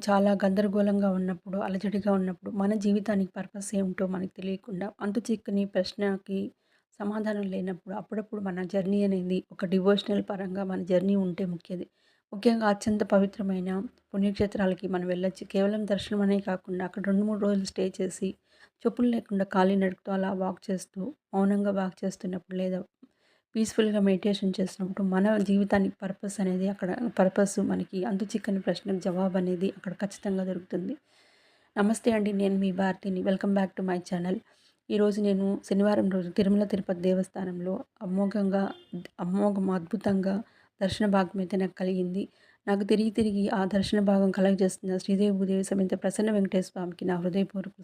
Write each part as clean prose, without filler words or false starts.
చాలా గందరగోళంగా ఉన్నప్పుడు, అలజడిగా ఉన్నప్పుడు, మన జీవితానికి పర్పస్ ఏమిటో మనకు తెలియకుండా, అంతు చిక్కని ప్రశ్నకి సమాధానం లేనప్పుడు, అప్పుడప్పుడు మన జర్నీ అనేది ఒక డివోషనల్ పరంగా మన జర్నీ ఉంటే ముఖ్యంగా అత్యంత పవిత్రమైన పుణ్యక్షేత్రాలకి మనం వెళ్ళొచ్చు. కేవలం దర్శనం అనే కాకుండా అక్కడ 2, 3 రోజులు స్టే చేసి, చెప్పులు లేకుండా కాలినడకతో అలా వాక్ చేస్తూ, మౌనంగా వాక్ చేస్తున్నప్పుడు లేదా పీస్‌ఫుల్‌గా మెడిటేషన్ చేసినప్పుడు మన జీవితానికి పర్పస్ అనేది అక్కడ పర్పస్ మనకి అంతు చిక్కని ప్రశ్నకు జవాబనేది అక్కడ ఖచ్చితంగా దొరుకుతుంది. నమస్తే అండి. నేను మీ భారతిని. Welcome back to my channel. ఈరోజు నేను శనివారం రోజు తిరుమల తిరుపతి దేవస్థానంలో అద్భుతంగా దర్శన భాగ్యం అయితే నాకు కలిగింది. నాకు తిరిగి తిరిగి ఆ దర్శన భాగం కలగజేస్తున్న శ్రీదేవి భూదేవి సమేత ప్రసన్న వెంకటేశ్వర స్వామికి నా హృదయపూర్వక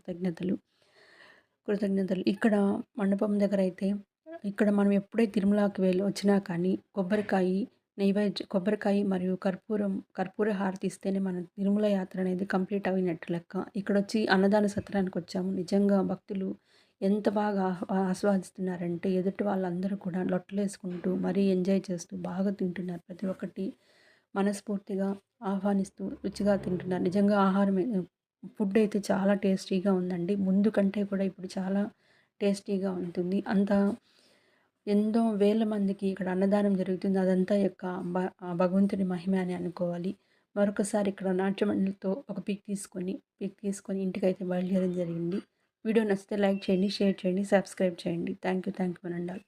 కృతజ్ఞతలు. ఇక్కడ మండపం దగ్గరైతే ఇక్కడ మనం ఎప్పుడైతే తిరుమలకి వెళ్ళి వచ్చినా కానీ కొబ్బరికాయ మరియు కర్పూర హారతి ఇస్తేనే మన తిరుమల యాత్ర అనేది కంప్లీట్ అయినట్టు లెక్క. ఇక్కడొచ్చి అన్నదాన సత్రానికొచ్చాము. నిజంగా భక్తులు ఎంత బాగా ఆస్వాదిస్తున్నారంటే ఎదుటి వాళ్ళందరూ కూడా లొట్టలేసుకుంటూ మరీ ఎంజాయ్ చేస్తూ బాగా తింటున్నారు. ప్రతి ఒక్కటి మనస్ఫూర్తిగా ఆహ్వానిస్తూ రుచిగా తింటున్నారు. నిజంగా ఫుడ్ అయితే చాలా టేస్టీగా ఉందండి. ముందు కంటే కూడా ఇప్పుడు చాలా టేస్టీగా ఉంటుంది. ఎంతో వేల మందికి ఇక్కడ అన్నదానం జరుగుతుంది. అదంతా ఆ భగవంతుని మహిమ అని అనుకోవాలి. మరొకసారి ఇక్కడ నాట్యమండలితో ఒక పిక్ తీసుకొని ఇంటికైతే బయలుదేరడం జరిగింది. వీడియో నచ్చితే లైక్ చేయండి, షేర్ చేయండి, సబ్స్క్రైబ్ చేయండి. Thank you. One and all.